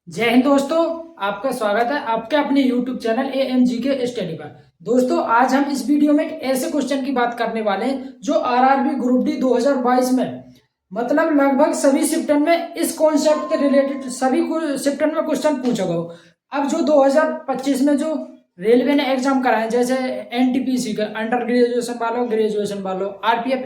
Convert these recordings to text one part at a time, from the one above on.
जय हिंद दोस्तों। आपका स्वागत है आपके अपने YouTube चैनल AMGK स्टडी पर। दोस्तों आज हम इस वीडियो में एक ऐसे क्वेश्चन की बात करने वाले हैं जो आरआरबी ग्रुप डी 2022 में मतलब लगभग सभी शिफ्टन में इस कॉन्सेप्ट के रिलेटेड सभी शिफ्टन में क्वेश्चन पूछा गया। अब जो 2025 में जो रेलवे ने एग्जाम कराए जैसे NTPC का अंडर ग्रेजुएशन वालों RPF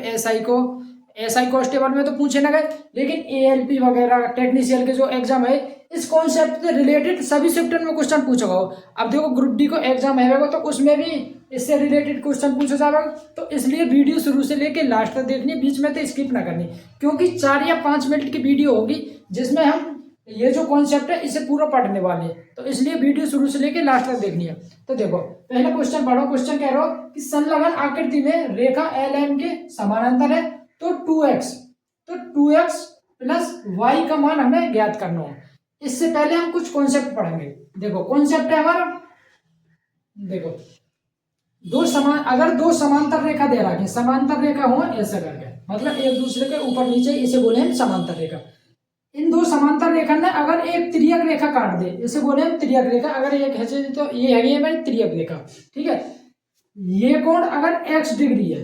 SI कांस्टेबल में तो पूछे ना गए, लेकिन ALP वगैरह टेक्नीशियन के जो एग्जाम है इस कॉन्सेप्ट से रिलेटेड सभी सेक्टर में क्वेश्चन पूछा गया। अब देखो ग्रुप डी को एग्जाम है तो उसमें भी इससे रिलेटेड क्वेश्चन पूछा जाएगा, तो इसलिए वीडियो शुरू से लेके लास्ट तक देखनी, बीच में तो स्किप ना करनी, क्योंकि 4 या 5 मिनट की वीडियो होगी जिसमें हम ये जो कॉन्सेप्ट है इसे पूरा पढ़ने वाले हैं, तो इसलिए वीडियो शुरू से लेके लास्ट तक देखनी है। तो देखो पहला क्वेश्चन पढ़ो। क्वेश्चन कह रहा हो कि संलग्न आकृति में रेखा LM के समानांतर है तो 2x प्लस y का मान हमें ज्ञात करना हो। इससे पहले हम कुछ कॉन्सेप्ट पढ़ेंगे। देखो कॉन्सेप्ट है हमारा, देखो अगर दो समांतर रेखा दे रखी, समांतर रेखा हो ऐसा करके मतलब एक दूसरे के ऊपर नीचे, इसे बोले हम समांतर रेखा। इन दो समांतर रेखा ने अगर एक त्रियक रेखा काट दे, इसे बोले हम त्रियक रेखा। अगर एक है तो ये है हमारी त्रियक रेखा, ठीक है। ये कोण अगर x डिग्री है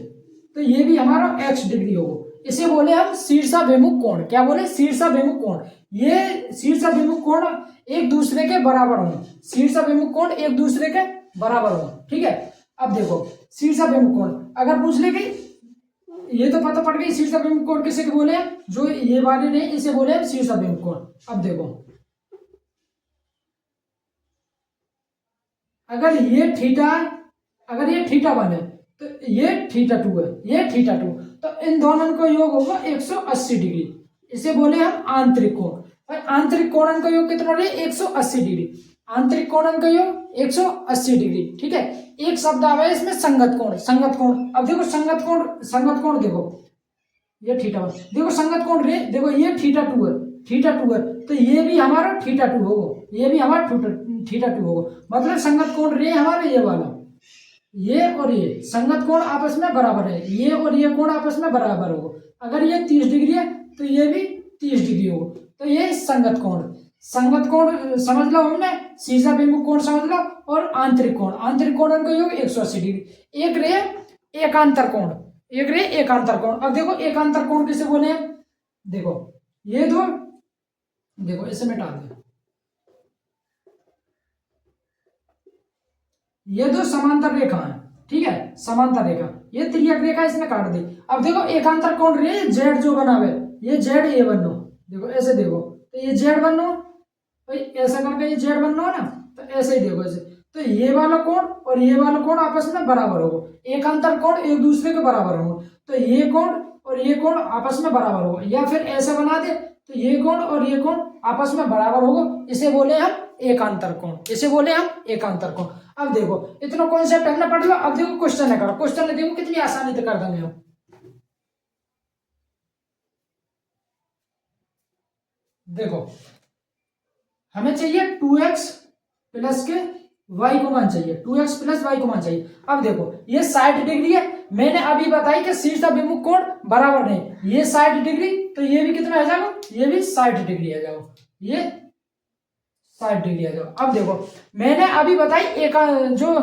तो ये भी हमारा x डिग्री होगा, इसे बोले हम शीर्षाभिमुख कोण। क्या बोले? शीर्षाभिमुख कोण। ये शीर्षाभिमुख कोण एक दूसरे के बराबर हो, शीर्षाभिमुख कोण एक दूसरे के बराबर हो, ठीक है। अब देखो शीर्षाभिमुख कोण अगर पूछ ले कि ये तो पता पड़ गई शीर्षाभिमुख कोण किसे बोले, जो ये वाले नहीं इसे बोले शीर्षाभिमुख कोण। अब देखो अगर ये थीटा 1 है तो ये थीटा 2 है, ये थीटा 2, तो इन दोनों का योग होगा 180 डिग्री, इसे बोले हम आंतरिक कोण। भाई आंतरिक कोणन का योग कितना है? 180 डिग्री। आंतरिक कोणन का योग 180 डिग्री, ठीक है। एक शब्द आ गया इसमें संगत कोण। संगत कोण, अब देखो संगत कोण देखो ये थीटा 1, देखो संगत कोण रे, देखो ये थीटा 2 है तो ये भी हमारा थीटा 2 होगा, ये भी हमारा थीटा 2 होगा। मतलब संगत कोण रे हमारे ये वाला, ये और ये संगत कोण आपस में बराबर है, ये और ये कोण आपस में बराबर होगा। अगर ये 30 डिग्री है तो ये भी 30 डिग्री होगा, तो ये संगत कोण समझ लो हमने। शीर्षाभिमुख कोण समझ लो और आंतरिक कोण का योग 180 डिग्री। एक रे एकांतर कोण। अब देखो एकांतर कोण किसे बोले हैं? देखो ये दो, देखो इसे मिटा दे, ये दो समांतर रेखा है, ठीक है। समांतर रेखा, ये त्रियक रेखा इसमें काट दी। अब देखो एकांतर कोण रे जेड जो बना हुआ है, ये जेड ए बनो, देखो ऐसे देखो तो ये जेड बनो भाई, ऐसा करके ये जेड बनना है ना, तो ऐसे ही देखो ऐसे, तो ये वाला कोण और ये वाला कोण आपस में बराबर होगा। एकांतर कोण एक दूसरे के बराबर होगा, तो ये कोण और ये कोण आपस में बराबर होगा। या फिर ऐसे बना दे तो ये कोण और ये कोण आपस में बराबर होगा, इसे बोले हम एकांतर कोण। अब देखो इतना कॉन्सेप्ट हमने पढ़ लिया। अब देखो क्वेश्चन है, करो क्वेश्चन है, देखो कितनी आसानी से कर देंगे हम। देखो हमें चाहिए 2x प्लस के y को मान चाहिए, 2x प्लस y को मान चाहिए। अब देखो ये 60 डिग्री है, मैंने अभी बताई कि शीर्षाभिमुख कोण बराबर नहीं, ये 60 डिग्री तो ये भी कितना आ जाएगा? ये भी 60 डिग्री आ जाएगा, ये 60 डिग्री आ जाएगा। अब देखो मैंने अभी बताई एक जो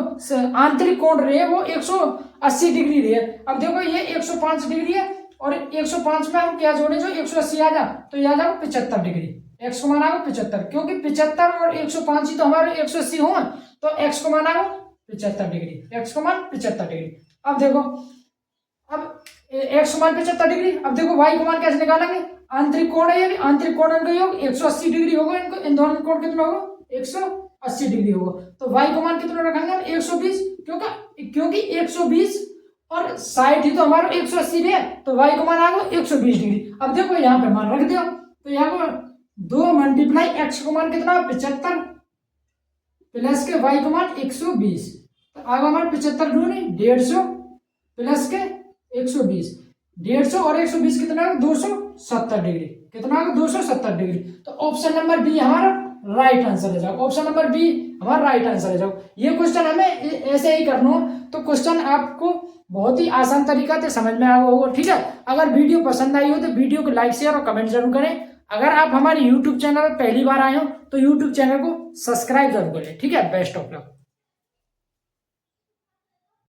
आंतरिक कोण रहे वो 180 डिग्री रहे। अब देखो ये 105 डिग्री है और 105 में हम क्या जोड़े जो 180 आ जा, तो ये आ जाएगा 75 डिग्री। x को माना 75, क्योंकि 75 और 105 ही तो हमारे 180 हो, तो x को माना 75 डिग्री, x को मान 75 डिग्री। अब देखो अब x को मान 75 डिग्री। अब देखो y को मान कैसे निकालेंगे? आंतरिक कोण है, ये भी आंतरिक कोण का योग 180 डिग्री होगा, इनको इन दोनों कोण कितना होगा? 180 डिग्री होगा। तो y को मान कितना रखेंगे? 120, क्योंकि 120 और 60 ही तो हमारा 180 है, तो y को मान आ गया 120 डिग्री। अब देखो यहाँ पे मान रख दिया, तो यहाँ को 2 मल्टीप्लाई x को मान कितना? 75 प्लस के y को मान 120, तो आगे हमारे 75 दूनी 150 प्लस के 120, 150 और 120 कितना? 270 डिग्री। कितना? 270 डिग्री। तो ऑप्शन नंबर बी हमारा राइट आंसर है जाओ, ऑप्शन नंबर बी हमारा राइट आंसर है जाओ। ये क्वेश्चन हमें ऐसे ही करना हो, तो क्वेश्चन आपको बहुत ही आसान तरीका से समझ में आया होगा, ठीक है। अगर वीडियो पसंद आई हो तो वीडियो को लाइक शेयर और कमेंट जरूर करें। अगर आप हमारे यूट्यूब चैनल पर पहली बार आए हो तो यूट्यूब चैनल को सब्सक्राइब जरूर करें। ठीक है, बेस्ट ऑफ लक।